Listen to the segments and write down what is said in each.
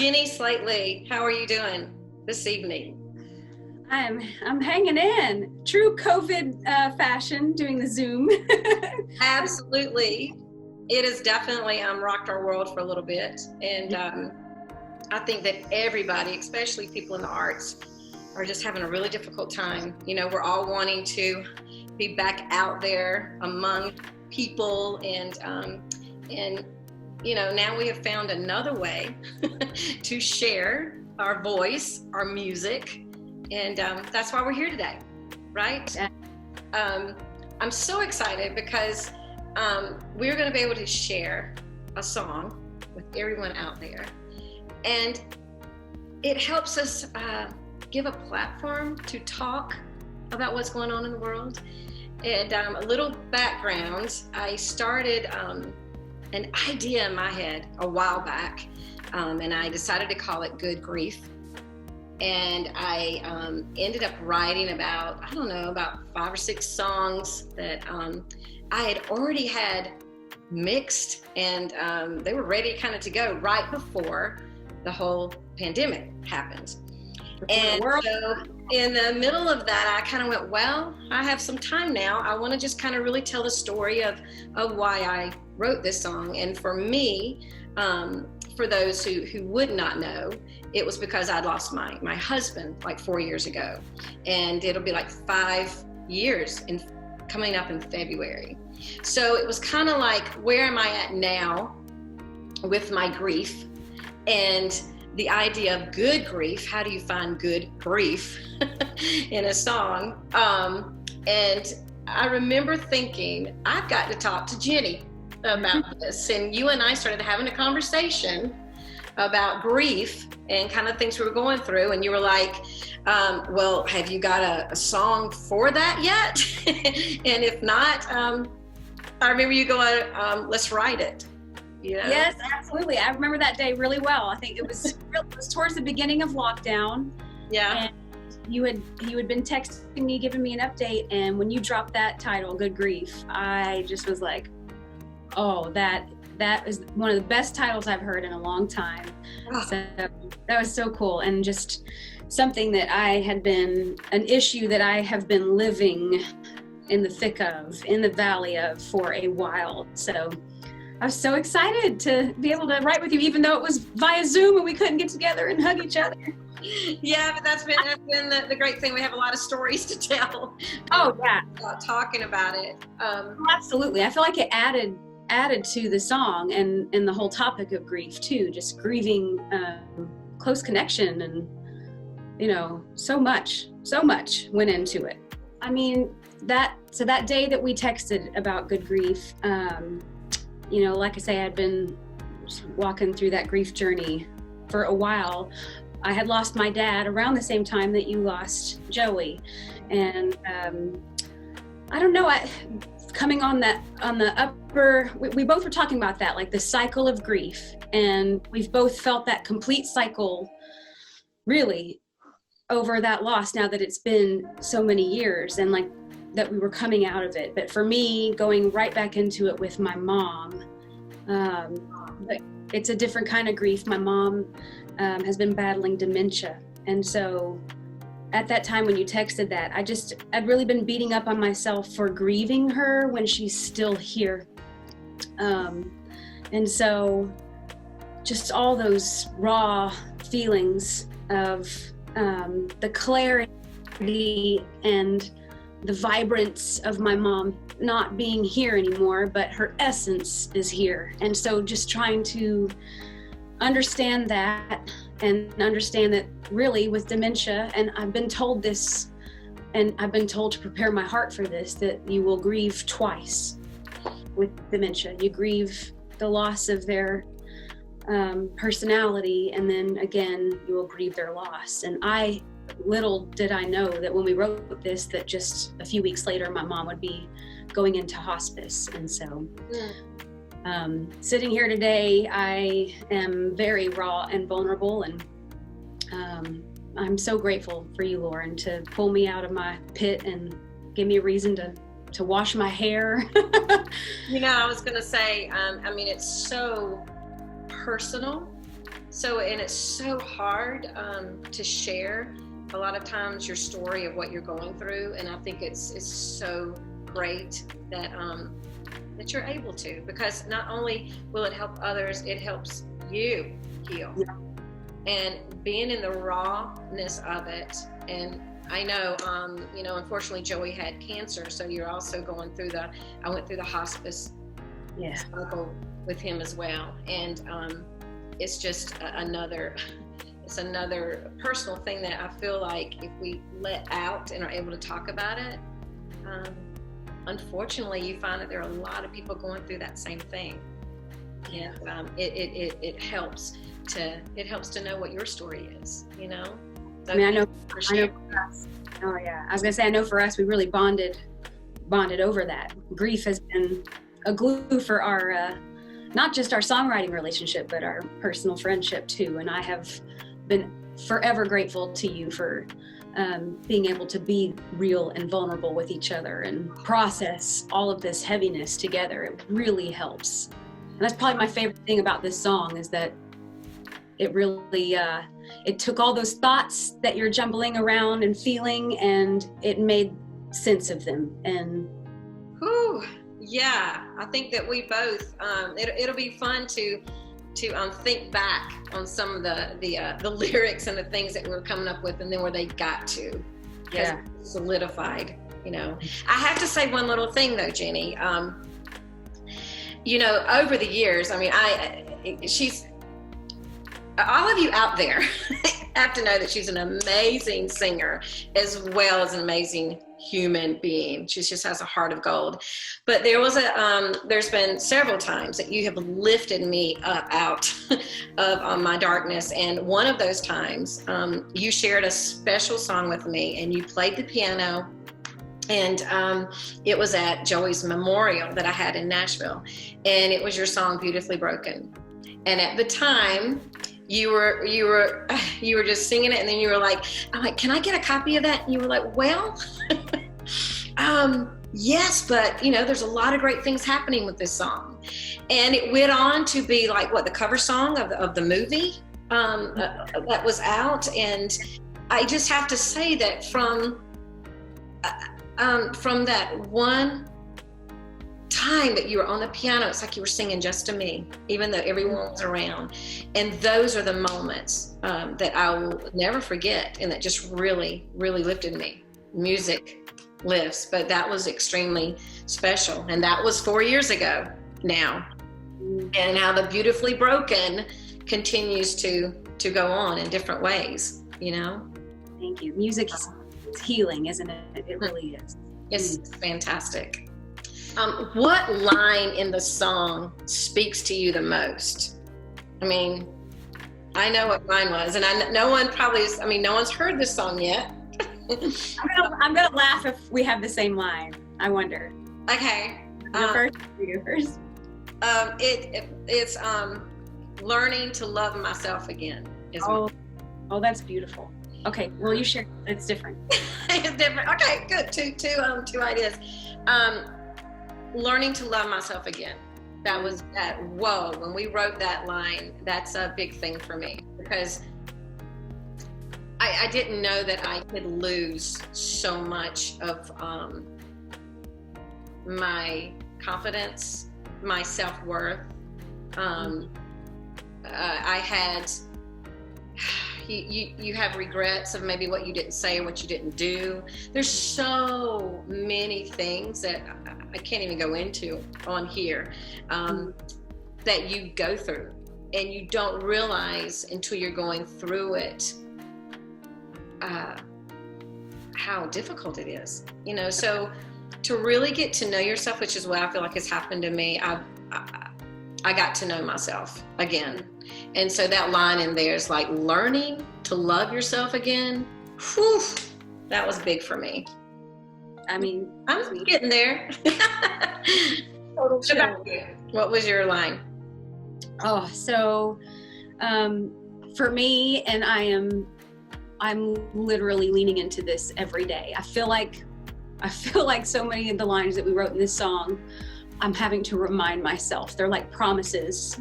Jenny Slate, how are you doing this evening? I'm hanging in. True COVID fashion, doing the Zoom. Absolutely. It has definitely rocked our world for a little bit. And I think that everybody, especially people in the arts, are just having a really difficult time. You know, we're all wanting to be back out there among people and you know, now we have found another way to share our voice, our music, and that's why we're here today, right? I'm so excited because we're going to be able to share a song with everyone out there, and it helps us give a platform to talk about what's going on in the world. And a little background, I started an idea in my head a while back, and I decided to call it Good Grief. And I ended up writing about 5 or 6 songs that I had already had mixed, and they were ready kind of to go right before the whole pandemic happened. And so in the middle of that, I kind of went, well, I have some time now. I want to just kind of really tell the story of why I wrote this song. And for me, for those who would not know, it was because I'd lost my husband like 4 years ago. And it'll be like 5 years coming up in February. So it was kind of like, where am I at now with my grief? And the idea of good grief, how do you find good grief in a song? And I remember thinking, I've got to talk to Jenny about this. And you and I started having a conversation about grief and kind of things we were going through. And you were like, well, have you got a song for that yet? And if not, I remember you going, let's write it. You know? Yes, absolutely. I remember that day really well. I think it was towards the beginning of lockdown. Yeah. And you had been texting me, giving me an update, and when you dropped that title, Good Grief, I just was like, oh, that is one of the best titles I've heard in a long time. Oh. So that was so cool, and just something that an issue that I have been living in the thick of, in the valley of for a while. So I was so excited to be able to write with you, even though it was via Zoom and we couldn't get together and hug each other. Yeah, but that's been the great thing. We have a lot of stories to tell. Oh, yeah. Talking about it. Absolutely. I feel like it added to the song and the whole topic of grief too, just grieving close connection, and, you know, so much went into it. I mean, that day that we texted about Good Grief, you know, like I say, I'd been walking through that grief journey for a while. I had lost my dad around the same time that you lost Joey. And I don't know, coming on the upper, we both were talking about that, like the cycle of grief. And we've both felt that complete cycle really over that loss, now that it's been so many years, and like that we were coming out of it. But for me, going right back into it with my mom, it's a different kind of grief. My mom has been battling dementia. And so at that time when you texted that, I'd really been beating up on myself for grieving her when she's still here. And so just all those raw feelings of the clarity and the vibrance of my mom not being here anymore, but her essence is here. And so just trying to understand that, and understand that really with dementia, and I've been told this, and I've been told to prepare my heart for this, that you will grieve twice with dementia. You grieve the loss of their personality, and then again, you will grieve their loss. And little did I know that when we wrote this, that just a few weeks later, my mom would be going into hospice. And so sitting here today, I am very raw and vulnerable, and I'm so grateful for you, Laurin, to pull me out of my pit and give me a reason to wash my hair. You know, I was going to say, I mean, it's so personal, and it's so hard to share a lot of times your story of what you're going through, and I think it's so great that that you're able to, because not only will it help others, it helps you heal. Yeah. And being in the rawness of it, and I know, unfortunately Joey had cancer, so you're also going through I went through the hospice cycle with him as well, and it's just another personal thing that I feel like if we let out and are able to talk about it, unfortunately you find that there are a lot of people going through that same thing, and it helps to know what your story is, So I know for us. Oh yeah, I was gonna say, I know for us, we really bonded over that. Grief has been a glue for our, not just our songwriting relationship, but our personal friendship too. And I have been forever grateful to you for being able to be real and vulnerable with each other and process all of this heaviness together. It really helps. And that's probably my favorite thing about this song, is that it really, it took all those thoughts that you're jumbling around and feeling, and it made sense of them. And yeah, I think that we both, it'll be fun to think back on some of the lyrics and the things that we're coming up with, and then where they got to, because it solidified. I have to say one little thing though, Jenny. Over the years, she's, all of you out there have to know that she's an amazing singer as well as an amazing human being. She just has a heart of gold. But there's been several times that you have lifted me up out of my darkness. And one of those times, you shared a special song with me, and you played the piano. And it was at Joey's memorial that I had in Nashville. And it was your song, Beautifully Broken. And at the time, you were just singing it, and then you were like, I'm like, can I get a copy of that? And you were like, well, yes, but there's a lot of great things happening with this song. And it went on to be like the cover song of the movie that was out. And I just have to say that from that one time that you were on the piano, it's like you were singing just to me, even though everyone was around. And those are the moments that I will never forget, and that just really, really lifted me. Music lifts, but that was extremely special. And that was 4 years ago now. And now the Beautifully Broken continues to go on in different ways, Thank you. Music is healing, isn't it? It really is. It's fantastic. What line in the song speaks to you the most? I know what mine was, and no one's heard this song yet. I'm gonna laugh if we have the same line. I wonder. Okay. You first. It's learning to love myself again. Oh, that's beautiful. Okay, well, you share. It's different. It's different. Okay, good. Two ideas. Learning to love myself again. That was that. Whoa! When we wrote that line, that's a big thing for me, because I didn't know that I could lose so much of my confidence, my self-worth. I had. You have regrets of maybe what you didn't say or what you didn't do. There's so many things that I can't even go into on here that you go through, and you don't realize until you're going through it how difficult it is. So to really get to know yourself, which is what I feel like has happened to me, I got to know myself again. And so that line in there is like learning to love yourself again. Whew, that was big for me. I'm getting there. What was your line? Oh, so for me, and I'm literally leaning into this every day. I feel like so many of the lines that we wrote in this song, I'm having to remind myself. They're like promises.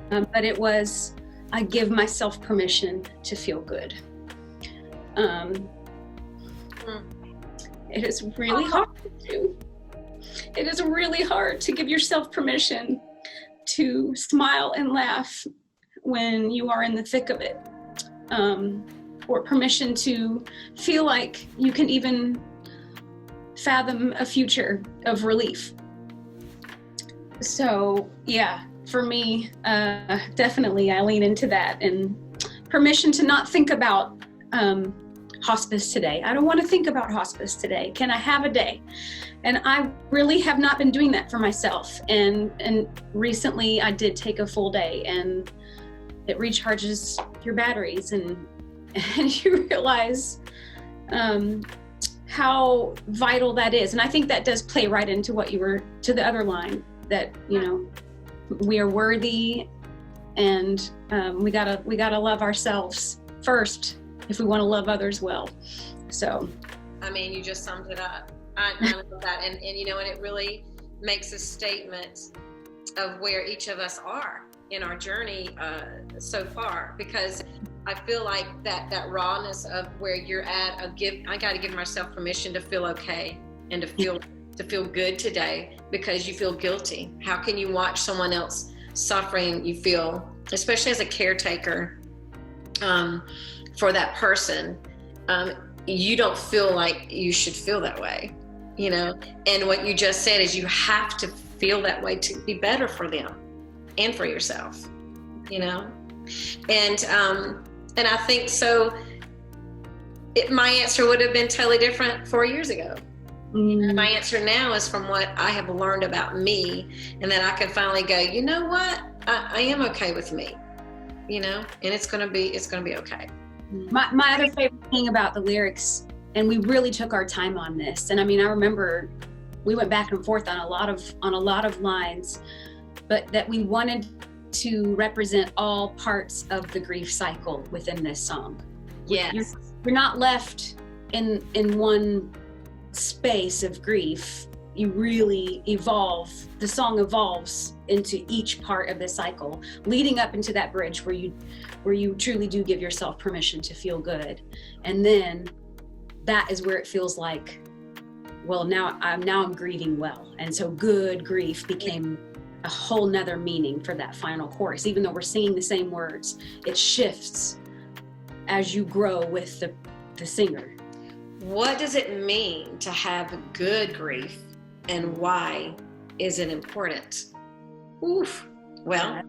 But it was I give myself permission to feel good. It is really hard to do. It is really hard to give yourself permission to smile and laugh when you are in the thick of it, or permission to feel like you can even fathom a future of relief. So yeah, for me, definitely I lean into that, and permission to not think about hospice today. I don't want to think about hospice today. Can I have a day? And I really have not been doing that for myself. And recently I did take a full day, and it recharges your batteries, and you realize how vital that is. And I think that does play right into what you were, to the other line, that, you know, we are worthy, and we gotta love ourselves first if we want to love others well. So, I mean, you just summed it up. I love that, and you know, and it really makes a statement of where each of us are in our journey so far, because I feel like that rawness of where you're at, I got to give myself permission to feel okay and to feel good today, because you feel guilty. How can you watch someone else suffering? You feel, especially as a caretaker for that person, you don't feel like you should feel that way, you know? And what you just said is you have to feel that way to be better for them and for yourself, you know? And I think so, my answer would have been totally different 4 years ago. Mm-hmm. My answer now is from what I have learned about me, and then I can finally go, you know what? I am okay with me, you know, and it's gonna be okay. My other favorite thing about the lyrics, and we really took our time on this, and I mean, I remember we went back and forth on a lot of lines, but that we wanted to represent all parts of the grief cycle within this song. Yes. You're not left in one space of grief. You really evolve. The song evolves into each part of the cycle, leading up into that bridge where you truly do give yourself permission to feel good. And then that is where it feels like, well, now I'm grieving well. And so good grief became a whole nother meaning for that final chorus. Even though we're singing the same words, it shifts as you grow with the singer. What does it mean to have good grief, and why is it important? Oof. Well,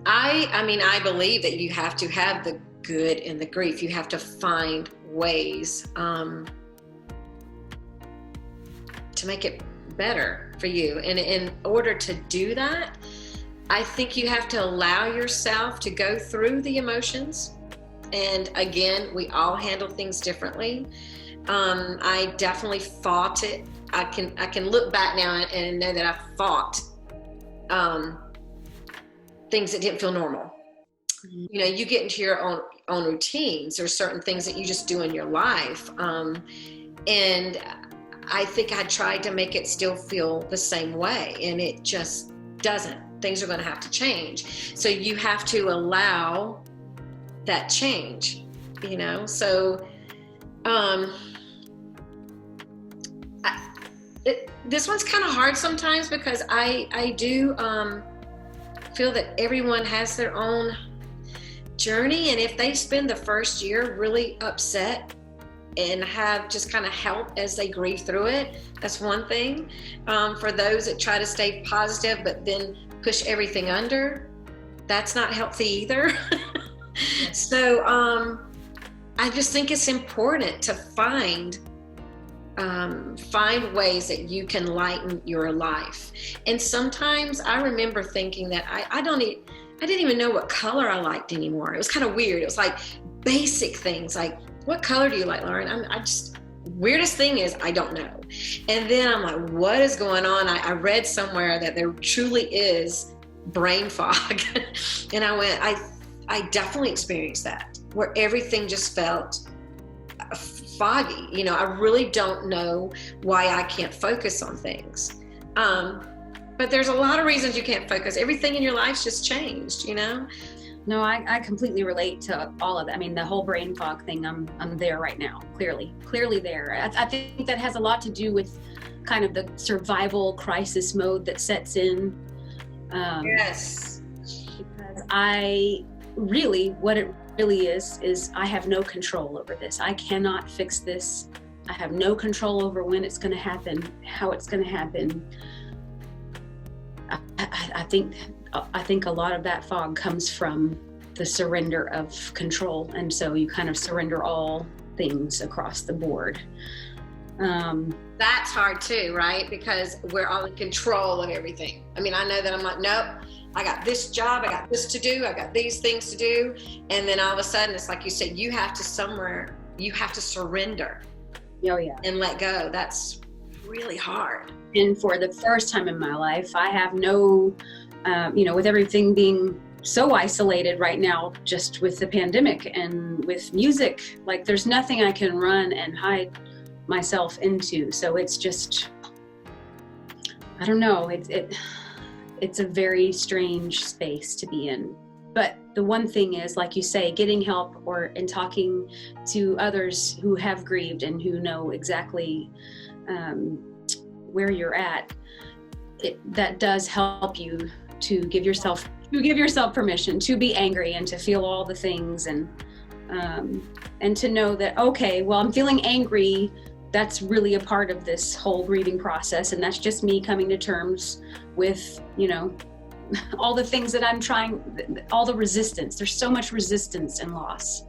I believe that you have to have the good in the grief. You have to find ways to make it better for you. And in order to do that, I think you have to allow yourself to go through the emotions. And again, we all handle things differently. I definitely fought it. I can look back now and know that I fought things that didn't feel normal. You know, you get into your own routines. There's certain things that you just do in your life. And I think I tried to make it still feel the same way, and it just doesn't. Things are going to have to change. So you have to allow that change, you know? So this one's kind of hard sometimes, because I do feel that everyone has their own journey, and if they spend the first year really upset and have just kind of help as they grieve through it, that's one thing. For those that try to stay positive but then push everything under, that's not healthy either. So I just think it's important to find ways that you can lighten your life. And sometimes I remember thinking that I didn't even know what color I liked anymore. It was kind of weird. It was like basic things like, what color do you like, Laurin? Weirdest thing is, I don't know. And then I'm like, what is going on? I read somewhere that there truly is brain fog. And I went, I definitely experienced that, where everything just felt foggy. You know, I really don't know why I can't focus on things. But there's a lot of reasons you can't focus. Everything in your life's just changed, you know? No, I completely relate to all of that. I mean, the whole brain fog thing, I'm there right now, clearly there. I think that has a lot to do with kind of the survival crisis mode that sets in. Yes. Because what it really is I have no control over this. I cannot fix this. I have no control over when it's going to happen, how it's going to happen. I think a lot of that fog comes from the surrender of control, and so you kind of surrender all things across the board. That's hard too, right? Because we're all in control of everything. I mean, I know that I'm like, nope, I got this job, I got this to do, I got these things to do, and then all of a sudden, it's like you said, you have to surrender. Oh yeah. And let go. That's really hard. And for the first time in my life, I have no, with everything being so isolated right now, just with the pandemic and with music, like there's nothing I can run and hide myself into. So it's just, I don't know, it's a very strange space to be in. But the one thing is, like you say, getting help and talking to others who have grieved and who know exactly where you're at, that does help you to give yourself permission to be angry and to feel all the things, and to know that, okay, well, I'm feeling angry. That's really a part of this whole grieving process, and that's just me coming to terms with, all the things that I'm trying, all the resistance. There's so much resistance and loss.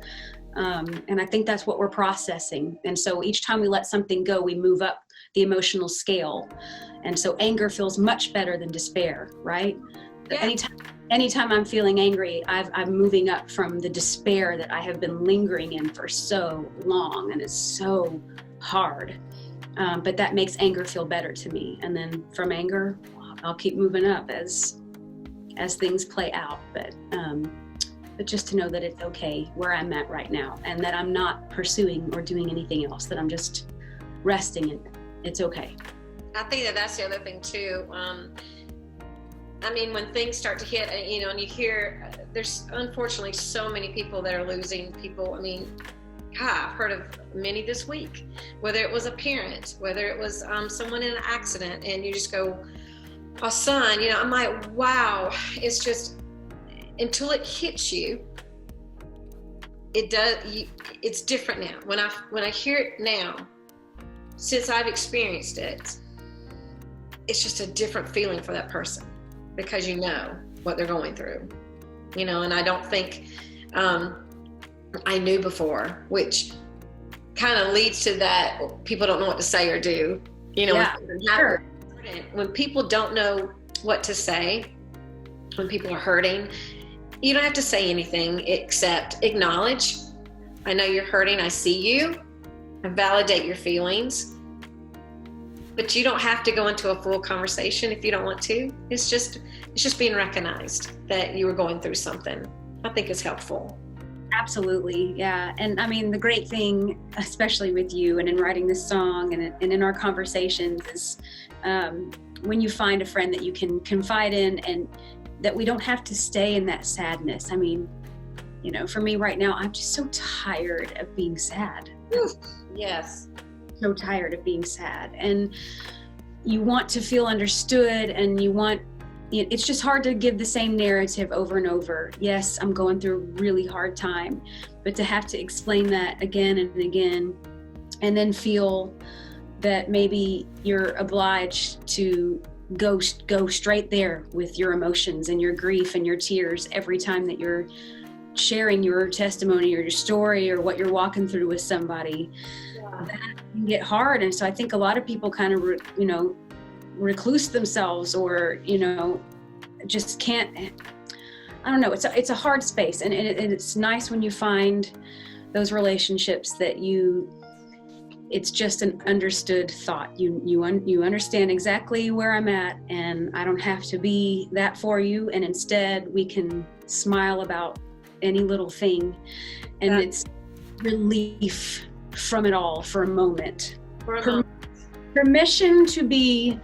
And I think that's what we're processing. And so each time we let something go, we move up the emotional scale. And so anger feels much better than despair, right? Yeah. Anytime I'm feeling angry, I'm moving up from the despair that I have been lingering in for so long, and it's so hard. But that makes anger feel better to me. And then from anger, I'll keep moving up as things play out. But just to know that it's okay where I'm at right now, and that I'm not pursuing or doing anything else, that I'm just resting in it. It's okay. I think that's the other thing too. I mean, when things start to hit, and you hear, there's unfortunately so many people that are losing people. I mean, I've heard of many this week, whether it was a parent, whether it was someone in an accident, and you just go, a son, I'm like, wow, it's just, until it hits you, it's different now. When I hear it now, since I've experienced it, it's just a different feeling for that person, because you know what they're going through, and I don't think I knew before, which kind of leads to that people don't know what to say or do, Yeah, sure. When people don't know what to say, when people are hurting, you don't have to say anything except acknowledge, I know you're hurting, I see you, and validate your feelings. But you don't have to go into a full conversation if you don't want to. It's just being recognized that you were going through something. I think is helpful. Absolutely, yeah. And I mean, the great thing, especially with you and in writing this song and in our conversations, is when you find a friend that you can confide in, and that we don't have to stay in that sadness. I mean, for me right now, I'm just so tired of being sad. Yes. So tired of being sad. And you want to feel understood, and it's just hard to give the same narrative over and over. Yes, I'm going through a really hard time, but to have to explain that again and again, and then feel that maybe you're obliged to go straight there with your emotions and your grief and your tears every time that you're sharing your testimony or your story or what you're walking through with somebody. Yeah. That can get hard. And so I think a lot of people kind of, recluse themselves, or, just can't, I don't know. It's a hard space. And it's nice when you find those relationships that it's just an understood thought. You understand exactly where I'm at, and I don't have to be that for you. And instead we can smile about any little thing, and it's relief from it all for a moment. Permission to be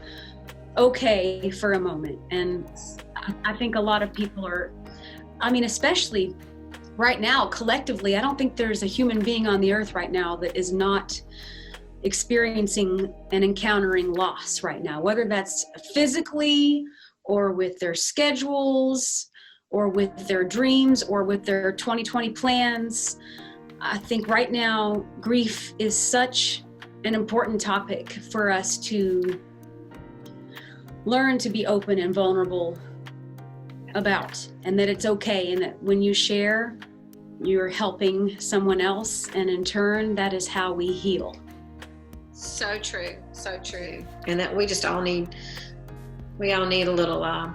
okay for a moment. And I think a lot of people are, I mean, especially right now, collectively, I don't think there's a human being on the earth right now that is not experiencing and encountering loss right now, whether that's physically or with their schedules or with their dreams or with their 2020 plans. I think right now, grief is such an important topic for us to learn to be open and vulnerable about, and that it's okay, and that when you share, you're helping someone else, and in turn, that is how we heal. So true, so true. And that we all need a little, I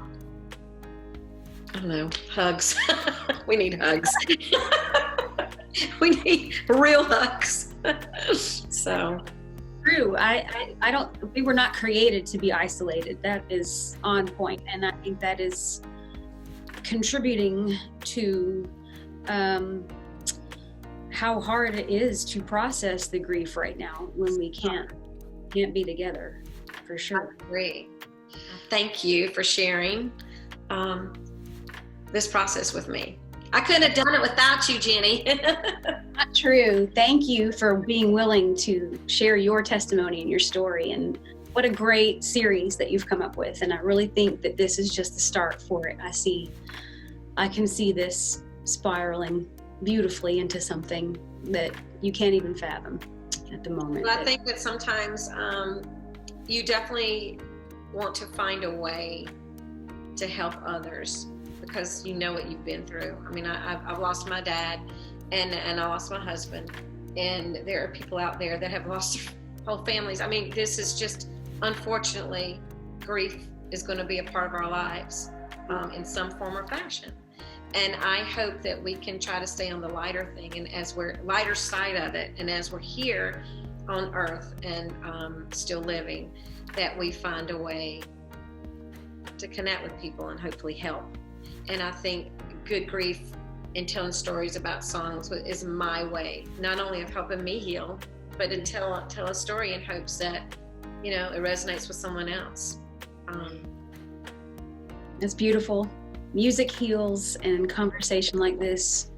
don't know, hugs. We need hugs. We need real hugs. So true. I don't, we were not created to be isolated. That is on point. And I think that is contributing to how hard it is to process the grief right now when we can't be together, for sure. I agree. Thank you for sharing this process with me. I couldn't have done it without you, Jenny. Not true. Thank you for being willing to share your testimony and your story, and what a great series that you've come up with. And I really think that this is just the start for it. I can see this spiraling beautifully into something that you can't even fathom at the moment. Well, I think that sometimes you definitely want to find a way to help others, because you know what you've been through. I mean, I've lost my dad, and I lost my husband, and there are people out there that have lost their whole families. I mean, this is just, unfortunately, grief is going to be a part of our lives in some form or fashion. And I hope that we can try to stay on the lighter thing, and as we're lighter side of it, and as we're here on earth and still living, that we find a way to connect with people and hopefully help. And I think good grief and telling stories about songs is my way, not only of helping me heal, but to tell a story in hopes that, it resonates with someone else. It's beautiful. Music heals, and conversation like this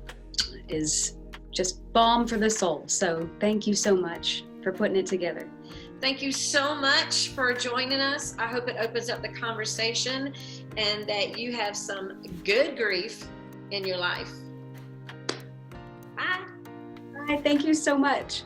is just balm for the soul. So thank you so much for putting it together. Thank you so much for joining us. I hope it opens up the conversation and that you have some good grief in your life. Bye. Bye. Thank you so much.